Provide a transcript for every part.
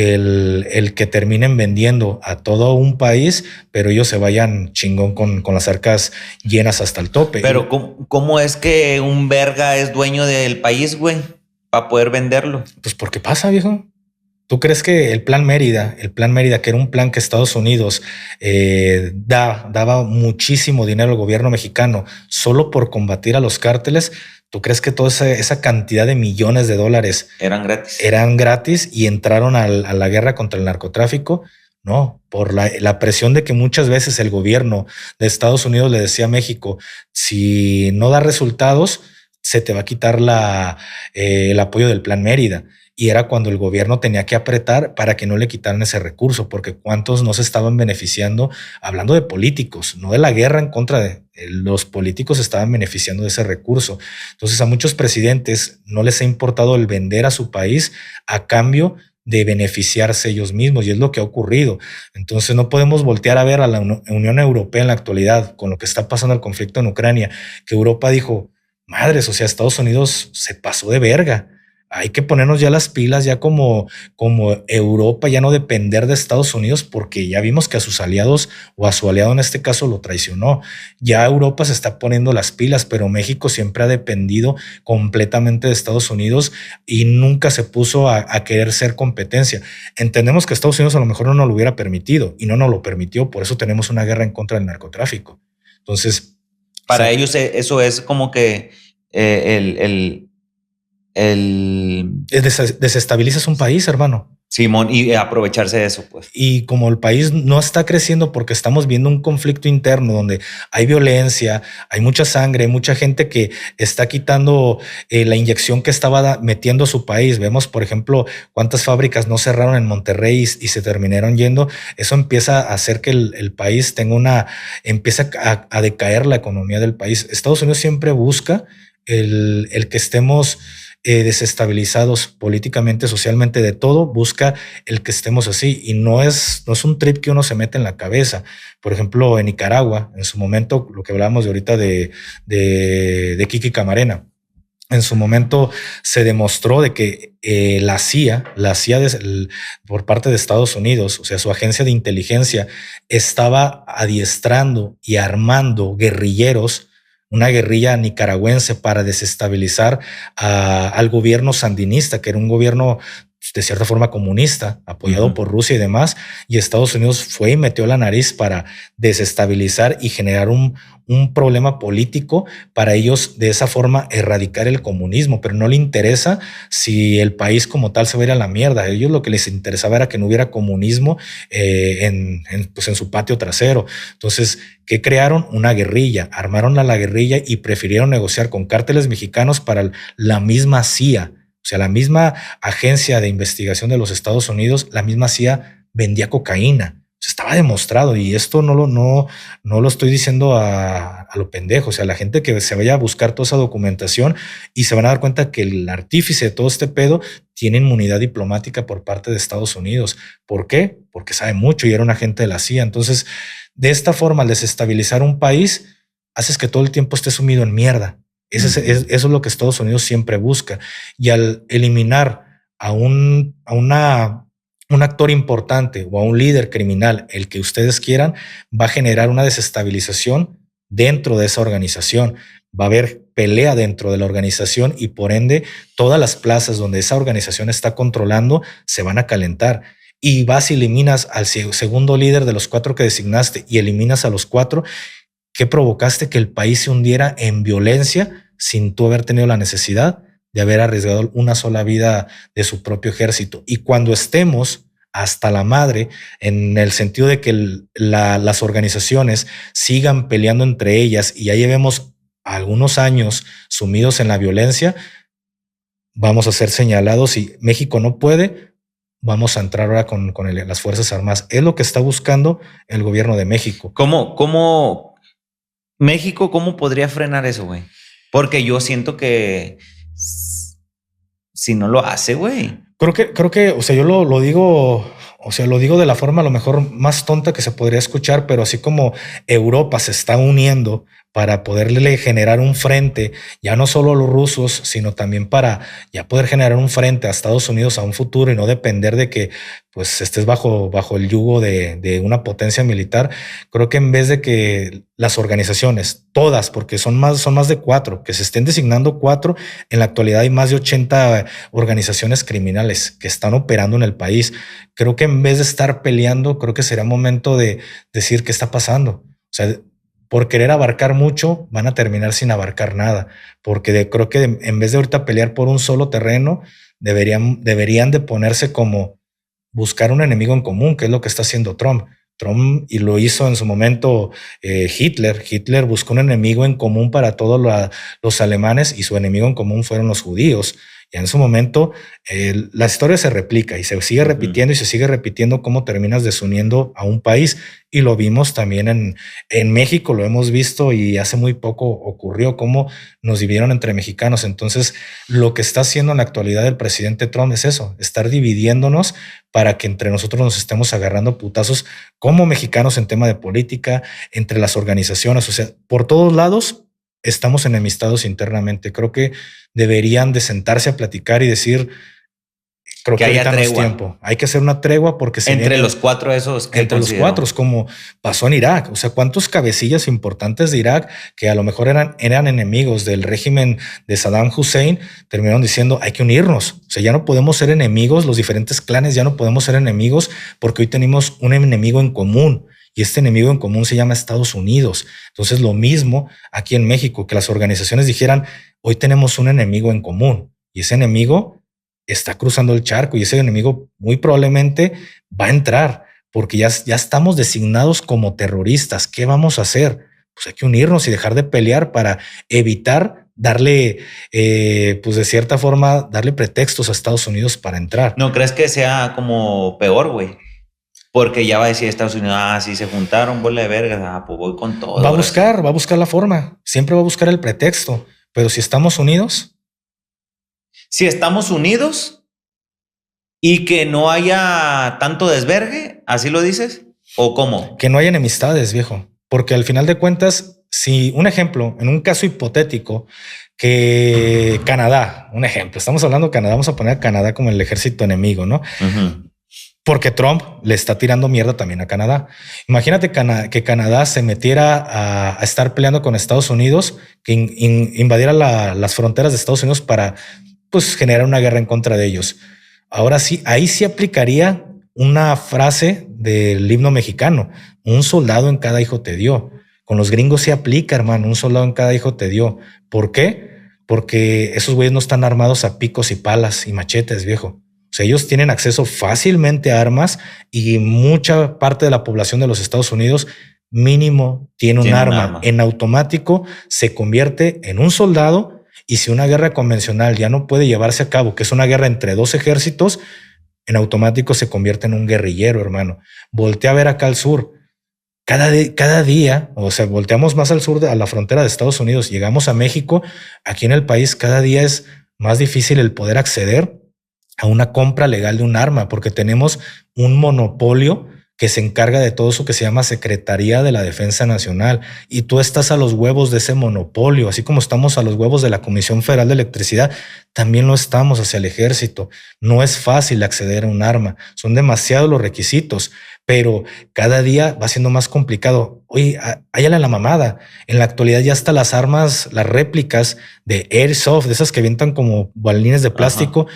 el que terminen vendiendo a todo un país, pero ellos se vayan chingón con las arcas llenas hasta el tope. Pero ¿cómo es que un verga es dueño del país, güey? Para poder venderlo. Pues porque pasa, viejo. ¿Tú crees que el Plan Mérida, que era un plan que Estados Unidos daba muchísimo dinero al gobierno mexicano solo por combatir a los cárteles? ¿Tú crees que toda esa cantidad de millones de dólares eran gratis y entraron a la guerra contra el narcotráfico? No, por la presión de que muchas veces el gobierno de Estados Unidos le decía a México, si no da resultados, se te va a quitar el apoyo del Plan Mérida. Y era cuando el gobierno tenía que apretar para que no le quitaran ese recurso, porque cuántos no se estaban beneficiando, hablando de políticos, no de la guerra en contra de los políticos, estaban beneficiando de ese recurso. Entonces a muchos presidentes no les ha importado el vender a su país a cambio de beneficiarse ellos mismos, y es lo que ha ocurrido. Entonces no podemos voltear a ver a la Unión Europea en la actualidad con lo que está pasando el conflicto en Ucrania, que Europa dijo, madres, o sea, Estados Unidos se pasó de verga. Hay que ponernos ya las pilas, ya como Europa, ya no depender de Estados Unidos, porque ya vimos que a sus aliados o a su aliado en este caso lo traicionó. Ya Europa se está poniendo las pilas, pero México siempre ha dependido completamente de Estados Unidos y nunca se puso a querer ser competencia. Entendemos que Estados Unidos a lo mejor no nos lo hubiera permitido y no nos lo permitió, por eso tenemos una guerra en contra del narcotráfico. Entonces, para ellos eso es como que desestabilizas un país, hermano. Simón, y aprovecharse de eso, pues. Y como el país no está creciendo porque estamos viendo un conflicto interno donde hay violencia, hay mucha sangre, hay mucha gente que está quitando la inyección que estaba metiendo a su país. Vemos, por ejemplo, cuántas fábricas no cerraron en Monterrey y se terminaron yendo. Eso empieza a hacer que el país empieza a decaer la economía del país. Estados Unidos siempre busca el que estemos desestabilizados políticamente, socialmente, de todo, busca el que estemos así, y no es un trip que uno se mete en la cabeza. Por ejemplo, en Nicaragua, en su momento, lo que hablábamos de ahorita de Kiki Camarena, en su momento se demostró de que la CIA por parte de Estados Unidos, o sea, su agencia de inteligencia, estaba adiestrando y armando guerrilleros, una guerrilla nicaragüense, para desestabilizar al gobierno sandinista, que era un gobierno de cierta forma comunista, apoyado por Rusia y demás, y Estados Unidos fue y metió la nariz para desestabilizar y generar un problema político para ellos, de esa forma erradicar el comunismo, pero no le interesa si el país como tal se va a ir a la mierda. A ellos lo que les interesaba era que no hubiera comunismo en su patio trasero. Entonces, ¿qué crearon? Una guerrilla, armaron a la guerrilla y prefirieron negociar con cárteles mexicanos para la misma CIA. O sea, la misma agencia de investigación de los Estados Unidos, la misma CIA vendía cocaína. O sea, estaba demostrado, y esto no lo estoy diciendo a lo pendejo. O sea, la gente que se vaya a buscar toda esa documentación y se van a dar cuenta que el artífice de todo este pedo tiene inmunidad diplomática por parte de Estados Unidos. ¿Por qué? Porque sabe mucho y era un agente de la CIA. Entonces, de esta forma, al desestabilizar un país, haces que todo el tiempo esté sumido en mierda. Eso es lo que Estados Unidos siempre busca. Y al eliminar a un actor importante o a un líder criminal, el que ustedes quieran, va a generar una desestabilización dentro de esa organización. Va a haber pelea dentro de la organización y, por ende, todas las plazas donde esa organización está controlando se van a calentar. Y vas y eliminas al segundo líder de los 4 que designaste y eliminas a los 4. ¿Qué provocaste? Que el país se hundiera en violencia sin tú haber tenido la necesidad de haber arriesgado una sola vida de su propio ejército. Y cuando estemos hasta la madre, en el sentido de que las organizaciones sigan peleando entre ellas y ya llevemos algunos años sumidos en la violencia, vamos a ser señalados, y México no puede. Vamos a entrar ahora con las Fuerzas Armadas. Es lo que está buscando el gobierno de México. ¿Cómo México, cómo podría frenar eso, güey? Porque yo siento que si no lo hace, güey. Creo que, o sea, yo lo digo, o sea, lo digo de la forma a lo mejor más tonta que se podría escuchar, pero así como Europa se está uniendo para poderle generar un frente, ya no solo a los rusos, sino también para ya poder generar un frente a Estados Unidos a un futuro y no depender de que pues estés bajo el yugo de una potencia militar. Creo que en vez de que las organizaciones, todas, porque son más de 4, que se estén designando 4, en la actualidad hay más de 80 organizaciones criminales que están operando en el país. Creo que en vez de estar peleando, creo que será momento de decir qué está pasando. O sea, por querer abarcar mucho, van a terminar sin abarcar nada, porque creo que en vez de ahorita pelear por un solo terreno, deberían de ponerse como buscar un enemigo en común, que es lo que está haciendo Trump. Y lo hizo en su momento Hitler. Hitler buscó un enemigo en común para todos los alemanes y su enemigo en común fueron los judíos. Ya en su momento la historia se replica y se sigue repitiendo y se sigue repitiendo cómo terminas desuniendo a un país. Y lo vimos también en México, lo hemos visto y hace muy poco ocurrió cómo nos dividieron entre mexicanos. Entonces, lo que está haciendo en la actualidad el presidente Trump es eso, estar dividiéndonos para que entre nosotros nos estemos agarrando putazos como mexicanos en tema de política, entre las organizaciones, o sea, por todos lados estamos enemistados internamente. Creo que deberían de sentarse a platicar y decir, creo que ahorita no es tiempo. Hay que hacer una tregua porque entre los 4 esos que entre los 4, como pasó en Irak. O sea, cuántos cabecillas importantes de Irak que a lo mejor eran enemigos del régimen de Saddam Hussein terminaron diciendo hay que unirnos. O sea, ya no podemos ser enemigos, los diferentes clanes ya no podemos ser enemigos porque hoy tenemos un enemigo en común. Y este enemigo en común se llama Estados Unidos. Entonces, lo mismo aquí en México, que las organizaciones dijeran, hoy tenemos un enemigo en común. Y ese enemigo está cruzando el charco y ese enemigo muy probablemente va a entrar porque ya estamos designados como terroristas. ¿Qué vamos a hacer? Pues hay que unirnos y dejar de pelear para evitar darle, pues de cierta forma, darle pretextos a Estados Unidos para entrar. ¿No crees que sea como peor, güey? Porque ya va a decir Estados Unidos, si se juntaron, bola de verga, pues voy con todo. Va a buscar la forma. Siempre va a buscar el pretexto. Pero si estamos unidos. Si estamos unidos y que no haya tanto desvergue, ¿así lo dices? ¿O cómo? Que no haya enemistades, viejo. Porque al final de cuentas, si un ejemplo, en un caso hipotético, que Canadá, un ejemplo, estamos hablando de Canadá, vamos a poner a Canadá como el ejército enemigo, ¿no? Porque Trump le está tirando mierda también a Canadá. Imagínate que Canadá se metiera a estar peleando con Estados Unidos, que invadiera las fronteras de Estados Unidos para pues generar una guerra en contra de ellos. Ahora sí, ahí sí aplicaría una frase del himno mexicano: un soldado en cada hijo te dio. Con los gringos se aplica, hermano, un soldado en cada hijo te dio. ¿Por qué? Porque esos güeyes no están armados a picos y palas y machetes, viejo. O sea, ellos tienen acceso fácilmente a armas y mucha parte de la población de los Estados Unidos mínimo tiene un arma. En automático se convierte en un soldado, y si una guerra convencional ya no puede llevarse a cabo, que es una guerra entre 2 ejércitos, en automático se convierte en un guerrillero, hermano. Voltea a ver acá al sur. Cada día, o sea, volteamos más al sur, a la frontera de Estados Unidos, llegamos a México, aquí en el país cada día es más difícil el poder acceder a una compra legal de un arma, porque tenemos un monopolio que se encarga de todo eso que se llama Secretaría de la Defensa Nacional, y tú estás a los huevos de ese monopolio, así como estamos a los huevos de la Comisión Federal de Electricidad, también lo estamos hacia el ejército. No es fácil acceder a un arma, son demasiados los requisitos, pero cada día va siendo más complicado. Oye, háyale a la mamada. En la actualidad ya hasta las armas, las réplicas de Airsoft, de esas que avientan como balines de plástico,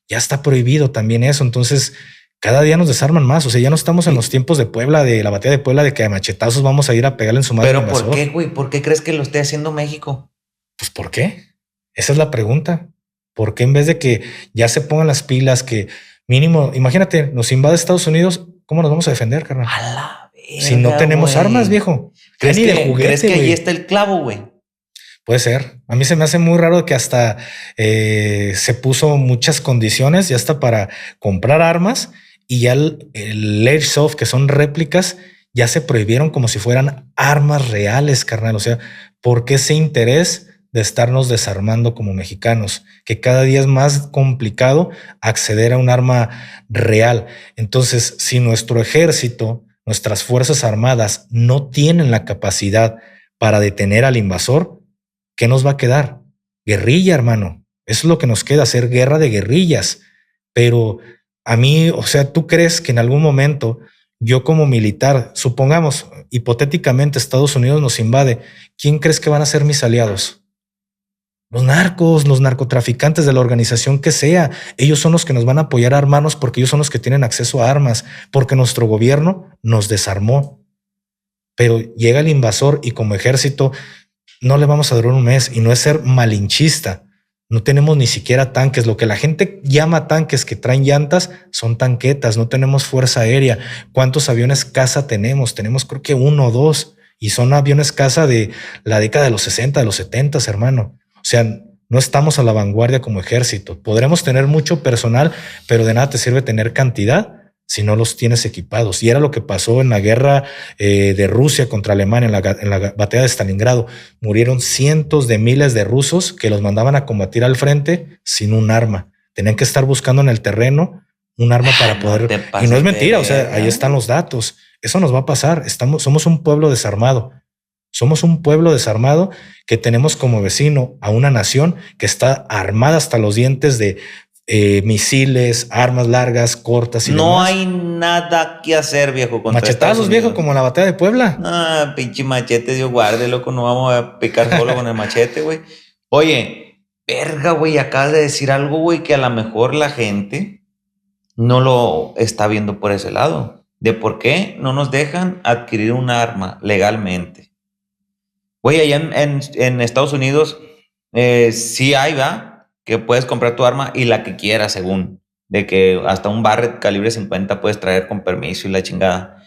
ya está prohibido también eso. Entonces, cada día nos desarman más. O sea, ya no estamos en los tiempos de Puebla, de la batalla de Puebla, de que a machetazos vamos a ir a pegarle en su madre. Pero ¿por qué, güey? ¿Por qué crees que lo esté haciendo México? Pues ¿por qué? Esa es la pregunta. ¿Por qué en vez de que ya se pongan las pilas, que mínimo, imagínate, nos invade Estados Unidos, ¿cómo nos vamos a defender, carnal? A la verga, si no tenemos armas, viejo. ¿Crees que ahí está el clavo, güey? Puede ser. A mí se me hace muy raro que hasta se puso muchas condiciones ya hasta para comprar armas, y ya el Airsoft, que son réplicas, ya se prohibieron como si fueran armas reales, carnal. O sea, ¿por qué ese interés de estarnos desarmando como mexicanos? Que cada día es más complicado acceder a un arma real. Entonces, si nuestro ejército, nuestras fuerzas armadas no tienen la capacidad para detener al invasor, ¿qué nos va a quedar? Guerrilla, hermano. Eso es lo que nos queda, hacer guerra de guerrillas. Pero a mí, o sea, ¿tú crees que en algún momento yo como militar, supongamos, hipotéticamente Estados Unidos nos invade, ¿quién crees que van a ser mis aliados? Los narcos, los narcotraficantes de la organización que sea. Ellos son los que nos van a apoyar a armarnos porque ellos son los que tienen acceso a armas, porque nuestro gobierno nos desarmó. Pero llega el invasor y como ejército no le vamos a durar un mes, y no es ser malinchista. No tenemos ni siquiera tanques. Lo que la gente llama tanques que traen llantas son tanquetas. No tenemos fuerza aérea. ¿Cuántos aviones caza tenemos? Tenemos creo que 1 o 2, y son aviones caza de la década de los 60, de los 70, hermano. O sea, no estamos a la vanguardia como ejército. Podremos tener mucho personal, pero de nada te sirve tener cantidad si no los tienes equipados. Y era lo que pasó en la guerra de Rusia contra Alemania, en la batalla de Stalingrado. Murieron cientos de miles de rusos que los mandaban a combatir al frente sin un arma. Tenían que estar buscando en el terreno un arma para poder... Y no es mentira, o sea, ahí están los datos. Eso nos va a pasar. Somos un pueblo desarmado. Somos un pueblo desarmado que tenemos como vecino a una nación que está armada hasta los dientes de misiles, armas largas, cortas y no demás. hay nada que hacer, viejo. Machetazos, viejo, como en la batalla de Puebla. Ah, pinche machete, Dios guarde, loco. No vamos a picar solo con el machete, güey. Oye, verga, güey, acabas de decir algo, güey, que a lo mejor la gente no lo está viendo por ese lado. De por qué no nos dejan adquirir un arma legalmente. Güey, allá en Estados Unidos sí hay, ¿va? Que puedes comprar tu arma y la que quieras, según. De que hasta un Barrett calibre 50 puedes traer con permiso y la chingada.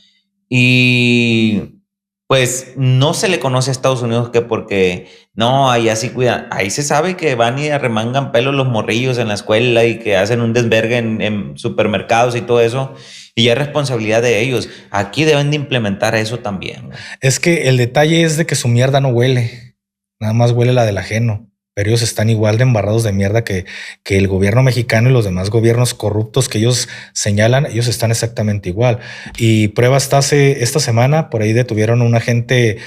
Y pues no se le conoce a Estados Unidos que porque no, allá sí cuidan. Ahí se sabe que van y arremangan pelos los morrillos en la escuela y que hacen un desvergue en supermercados y todo eso. Y ya es responsabilidad de ellos. Aquí deben de implementar eso también, güey. Es que el detalle es de que su mierda no huele. Nada más huele la del ajeno. Pero ellos están igual de embarrados de mierda que el gobierno mexicano y los demás gobiernos corruptos que ellos señalan. Ellos están exactamente igual. Y prueba hasta esta semana, por ahí detuvieron a un agente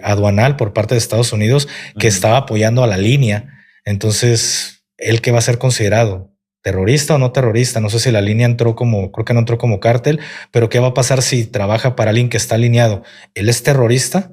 aduanal por parte de Estados Unidos que estaba apoyando a la línea. Entonces, ¿él qué va a ser considerado? ¿Terrorista o no terrorista? No sé si la línea entró creo que no entró como cártel, pero ¿qué va a pasar si trabaja para alguien que está alineado? ¿Él es terrorista?